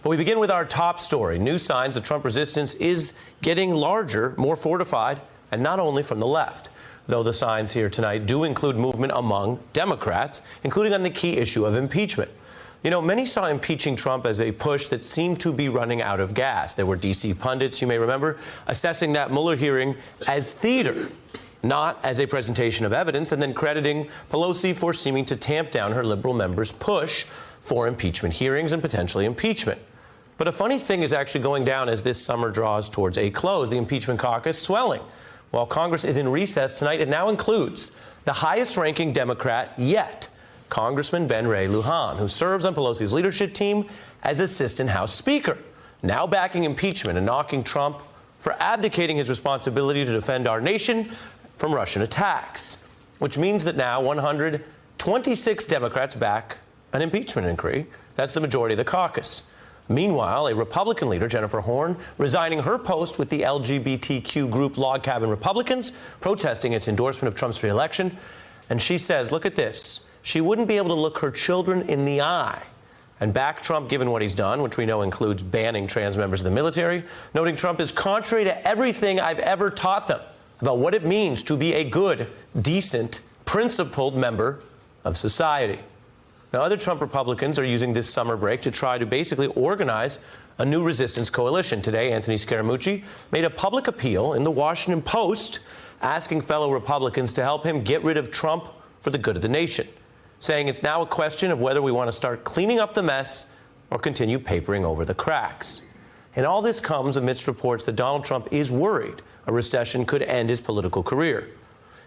But we begin with our top story. New signs of Trump resistance is getting larger, more fortified, and not only from the left. Though the signs here tonight do include movement among Democrats, including on the key issue of impeachment. You know, many saw impeaching Trump as a push that seemed to be running out of gas. There were D.C. pundits, you may remember, assessing that Mueller hearing as theater, not as a presentation of evidence, and then crediting Pelosi for seeming to tamp down her liberal members' push for impeachment hearings and potentially impeachment. But a funny thing is actually going down as this summer draws towards a close, the impeachment caucus swelling. While Congress is in recess tonight, it now includes the highest-ranking Democrat yet, Congressman Ben Ray Lujan, who serves on Pelosi's leadership team as Assistant House Speaker, now backing impeachment and knocking Trump for abdicating his responsibility to defend our nation from Russian attacks, which means that now 126 Democrats back an impeachment inquiry. That's the majority of the caucus. Meanwhile, a Republican leader, Jennifer Horn, resigning her post with the LGBTQ group Log Cabin Republicans, protesting its endorsement of Trump's re-election. And she says, look at this, she wouldn't be able to look her children in the eye and back Trump given what he's done, which we know includes banning trans members of the military, noting Trump is contrary to everything I've ever taught them about what it means to be a good, decent, principled member of society. Now, other Trump Republicans are using this summer break to try to basically organize a new resistance coalition. Today, Anthony Scaramucci made a public appeal in the Washington Post asking fellow Republicans to help him get rid of Trump for the good of the nation, saying it's now a question of whether we want to start cleaning up the mess or continue papering over the cracks. And all this comes amidst reports that Donald Trump is worried a recession could end his political career,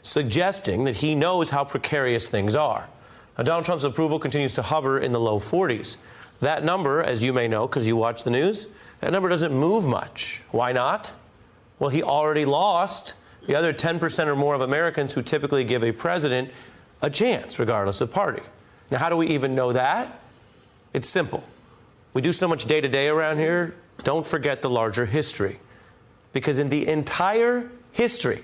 suggesting that he knows how precarious things are. Now, Donald Trump's approval continues to hover in the low 40s. That number, as you may know because you watch the news, that number doesn't move much. Why not? Well, he already lost the other 10% or more of Americans who typically give a president a chance, regardless of party. Now, how do we even know that? It's simple. We do so much day-to-day around here, don't forget the larger history. Because in the entire history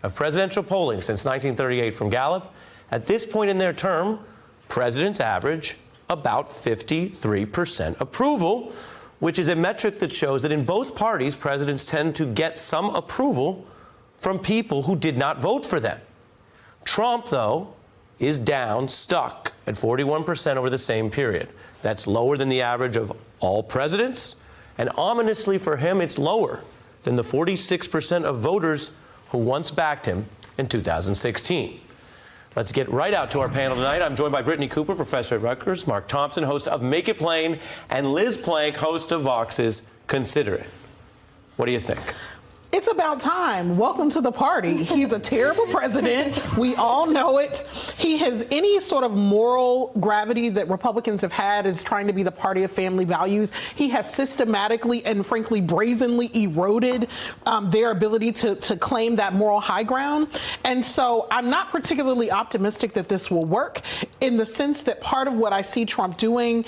of presidential polling since 1938 from Gallup, at this point in their term, presidents average about 53% approval, which is a metric that shows that in both parties, presidents tend to get some approval from people who did not vote for them. Trump, though, is down, stuck at 41% over the same period. That's lower than the average of all presidents, and ominously for him, it's lower than the 46% of voters who once backed him in 2016. Let's get right out to our panel tonight. I'm joined by Brittany Cooper, professor at Rutgers, Mark Thompson, host of Make It Plain, and Liz Plank, host of Vox's Consider It. What do you think? It's about time. Welcome to the party. He's a terrible president. We all know it. He has any sort of moral gravity that Republicans have had is trying to be the party of family values. He has systematically and frankly brazenly eroded their ability to claim that moral high ground. And so I'm not particularly optimistic that this will work in the sense that part of what I see Trump doing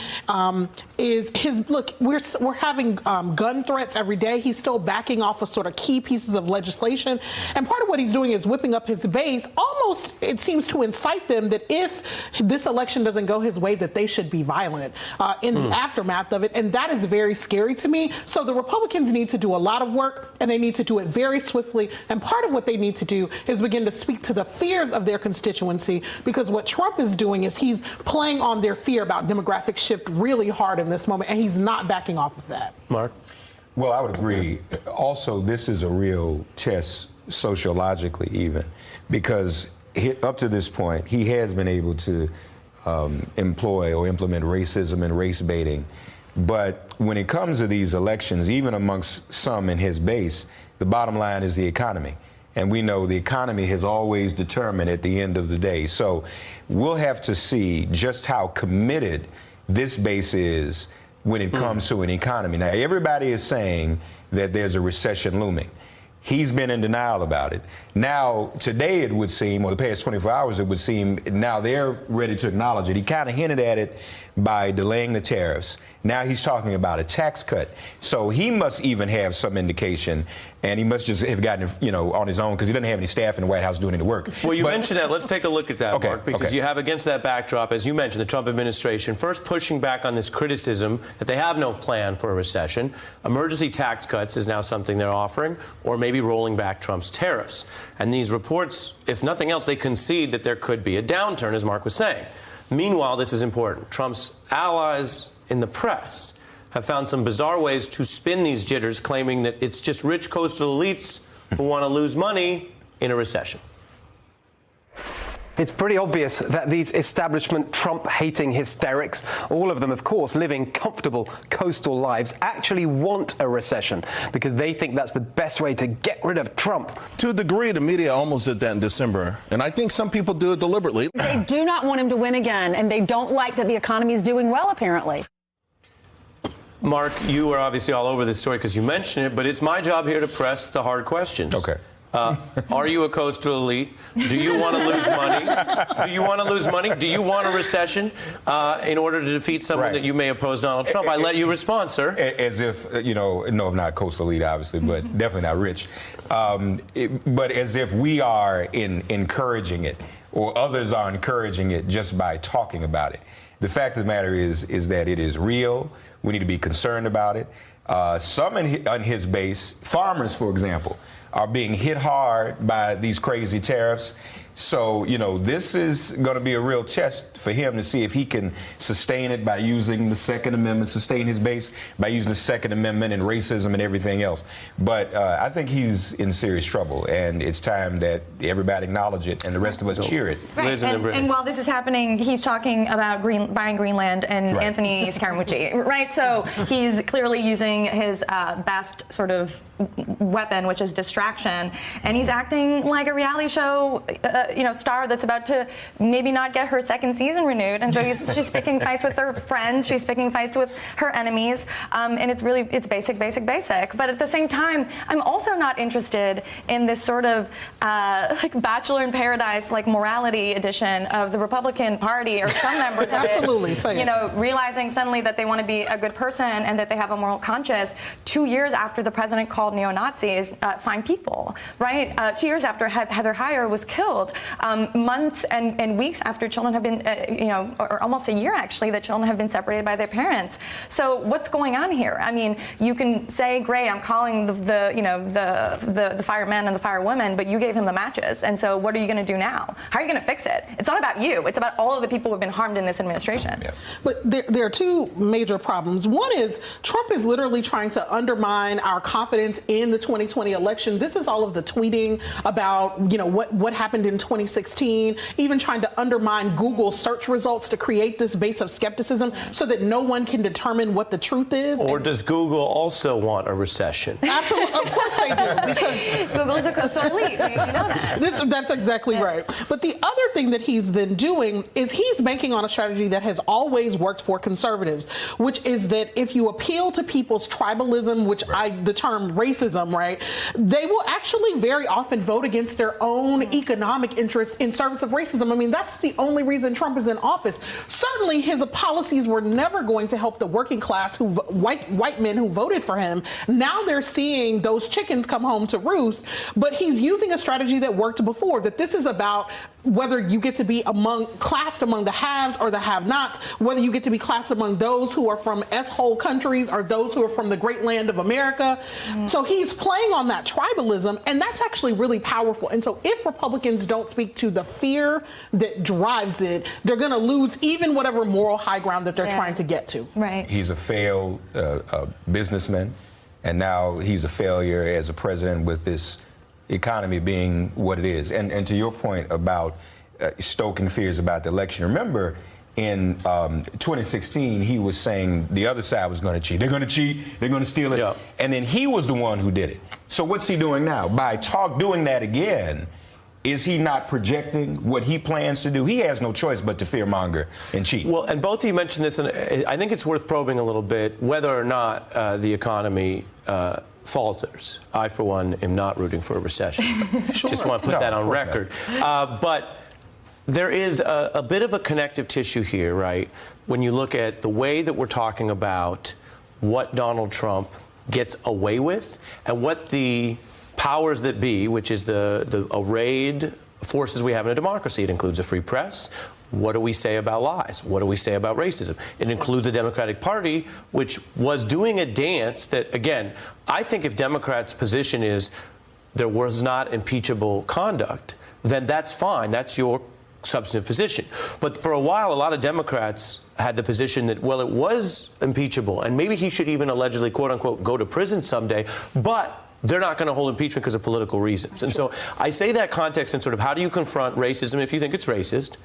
is look, we're having gun threats every day. He's still backing off of sort of key pieces of legislation. And part of what he's doing is whipping up his base, almost, it seems, to incite them that if this election doesn't go his way, that they should be violent in the aftermath of it. And that is very scary to me. So the Republicans need to do a lot of work, and they need to do it very swiftly. And part of what they need to do is begin to speak to the fears of their constituency, because what Trump is doing is he's playing on their fear about demographic shift really hard in this moment, and he's not backing off of that. Mark? Well, I would agree. Also, this is a real test sociologically even, because up to this point, he has been able to employ or implement racism and race baiting. But when it comes to these elections, even amongst some in his base, the bottom line is the economy. And we know the economy has always determined at the end of the day. So we'll have to see just how committed this base is when it comes to an economy. Now, everybody is saying that there's a recession looming. He's been in denial about it. Now, today it would seem, or the past 24 hours, it would seem now they're ready to acknowledge it. He kind of hinted at it by delaying the tariffs. Now he's talking about a tax cut. So he must even have some indication, and he must just have gotten, on his own, because he doesn't have any staff in the White House doing any work. Well, you mentioned that. Let's take a look at that, Okay, Mark, because okay. you have, against that backdrop, as you mentioned, the Trump administration first pushing back on this criticism that they have no plan for a recession. Emergency tax cuts is now something they're offering, or maybe rolling back Trump's tariffs. And these reports, if nothing else, they concede that there could be a downturn, as Mark was saying. Meanwhile, this is important. Trump's allies in the press have found some bizarre ways to spin these jitters, claiming that it's just rich coastal elites who want to lose money in a recession. It's pretty obvious that these establishment Trump-hating hysterics, all of them, of course, living comfortable coastal lives, actually want a recession because they think that's the best way to get rid of Trump. To a degree, the media almost did that in December, and I think some people do it deliberately. They do not want him to win again, and they don't like that the economy is doing well, apparently. Mark, you are obviously all over this story because you mentioned it, but it's my job here to press the hard questions. Okay. Are you a coastal elite? Do you want to lose money? Do you want to lose money? Do you want a recession in order to defeat someone that you may oppose Donald Trump? I let you respond, sir. As if, no, I'm not coastal elite, obviously, but definitely not rich. But as if we are encouraging it, or others are encouraging it just by talking about it. The fact of the matter is that it is real. We need to be concerned about it. Some on his base, farmers, for example, are being hit hard by these crazy tariffs. So, this is going to be a real test for him to see if he can sustain it by using the Second Amendment, sustain his base by using the Second Amendment and racism and everything else. But I think he's in serious trouble, and it's time that everybody acknowledge it and the rest of us cheer it. Right. And while this is happening, he's talking about buying Greenland and Anthony Scaramucci, right? So he's clearly using his best sort of weapon, which is distraction, and he's acting like a reality show star that's about to maybe not get her second season renewed, and so she's picking fights with her friends, she's picking fights with her enemies, and it's basic. But at the same time, I'm also not interested in this sort of like Bachelor in Paradise, like morality edition of the Republican Party, or some members of Absolutely, it, realizing suddenly that they want to be a good person and that they have a moral conscience 2 years after the president called neo-Nazis fine people, right? 2 years after Heather Heyer was killed, months and weeks after children have been, or almost a year actually, that children have been separated by their parents. So what's going on here? I mean, you can say, great, I'm calling the firemen and the firewomen, but you gave him the matches. And so what are you going to do now? How are you going to fix it? It's not about you. It's about all of the people who have been harmed in this administration. Yeah. But there are two major problems. One is Trump is literally trying to undermine our confidence in the 2020 election. This is all of the tweeting about, what happened in 2016, even trying to undermine Google search results to create this base of skepticism so that no one can determine what the truth is. Or does Google also want a recession? Absolutely, of course they do, because Google's a coastal elite. You know that. That's exactly right. But the other thing that he's then doing is he's banking on a strategy that has always worked for conservatives, which is that if you appeal to people's tribalism, which the term racism, right, they will actually very often vote against their own economic interests in service of racism. I mean, that's the only reason Trump is in office. Certainly, his policies were never going to help the working class, white men who voted for him. Now they're seeing those chickens come home to roost. But he's using a strategy that worked before, that this is about whether you get to be classed among the haves or the have-nots, whether you get to be classed among those who are from S-hole countries or those who are from the great land of America. So he's playing on that tribalism, and that's actually really powerful. And so if Republicans don't speak to the fear that drives it, they're going to lose even whatever moral high ground that they're trying to get to. Right. He's a failed businessman, and now he's a failure as a president with this economy being what it is. And to your point about stoking fears about the election, remember in 2016, he was saying the other side was going to cheat. They're going to cheat. They're going to steal it. Yeah. And then he was the one who did it. So what's he doing now? By doing that again, is he not projecting what he plans to do? He has no choice but to fearmonger and cheat. Well, and both of you mentioned this, and I think it's worth probing a little bit whether or not the economy falters. I, for one, am not rooting for a recession. Sure. Just want to put that on record. But There is a bit of a connective tissue here, right? When you look at the way that we're talking about what Donald Trump gets away with and what the powers that be, which is the arrayed forces we have in a democracy. It includes a free press. What do we say about lies? What do we say about racism? It includes the Democratic Party, which was doing a dance that, again, I think if Democrats' position is there was not impeachable conduct, then that's fine. That's your substantive position. But for a while, a lot of Democrats had the position that, well, it was impeachable, and maybe he should even allegedly, quote unquote, go to prison someday, but they're not going to hold impeachment because of political reasons. And so I say that context in sort of how do you confront racism if you think it's racist,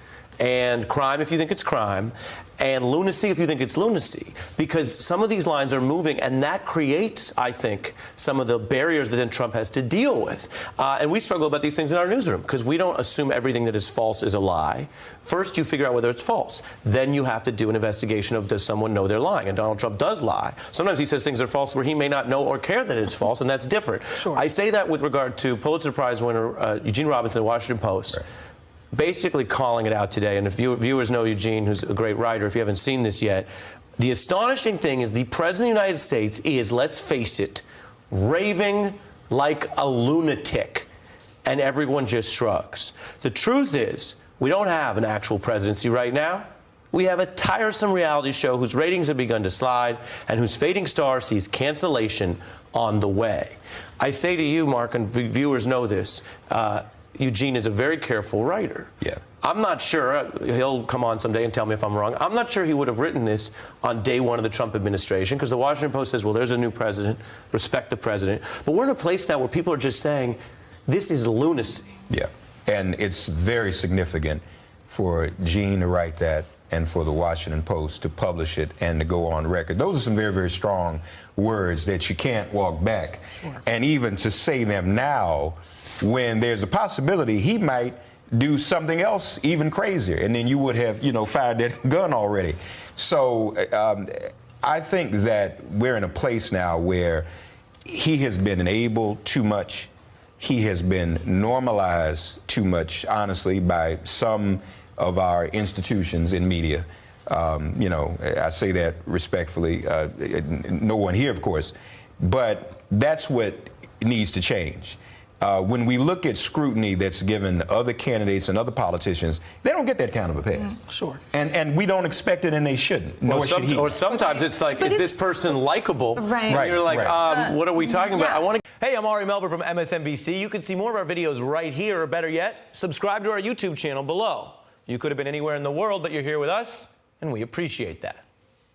and crime if you think it's crime, and lunacy if you think it's lunacy, because some of these lines are moving, and that creates, I think, some of the barriers that then Trump has to deal with. And we struggle about these things in our newsroom because we don't assume everything that is false is a lie. First, you figure out whether it's false. Then you have to do an investigation of does someone know they're lying, and Donald Trump does lie. Sometimes he says things are false where he may not know or care that it's false, and that's different. Sure. I say that with regard to Pulitzer Prize winner Eugene Robinson, the Washington Post. Right. Basically calling it out today, and if viewers know Eugene, who's a great writer, if you haven't seen this yet, the astonishing thing is the President of the United States is, let's face it, raving like a lunatic, and everyone just shrugs. The truth is, we don't have an actual presidency right now. We have a tiresome reality show whose ratings have begun to slide and whose fading star sees cancellation on the way. I say to you, Mark, and viewers know this, Eugene is a very careful writer. Yeah. I'm not sure, he'll come on someday and tell me if I'm wrong, I'm not sure he would have written this on day one of the Trump administration, because the Washington Post says, well, there's a new president, respect the president. But we're in a place now where people are just saying, this is lunacy. Yeah, and it's very significant for Gene to write that and for the Washington Post to publish it and to go on record. Those are some very, very strong words that you can't walk back. Sure. And even to say them now, when there's a possibility he might do something else even crazier, and then you would have, fired that gun already. So I think that we're in a place now where he has been enabled too much. He has been normalized too much, honestly, by some of our institutions in media. I say that respectfully. No one here, of course. But that's what needs to change. When we look at scrutiny that's given other candidates and other politicians, they don't get that kind of a pass. Sure. And we don't expect it, and they shouldn't. Or sometimes it's like, is this person likable? Right. And you're like, right. What are we talking about? Yeah. Hey, I'm Ari Melber from MSNBC. You can see more of our videos right here, or better yet, subscribe to our YouTube channel below. You could have been anywhere in the world, but you're here with us, and we appreciate that.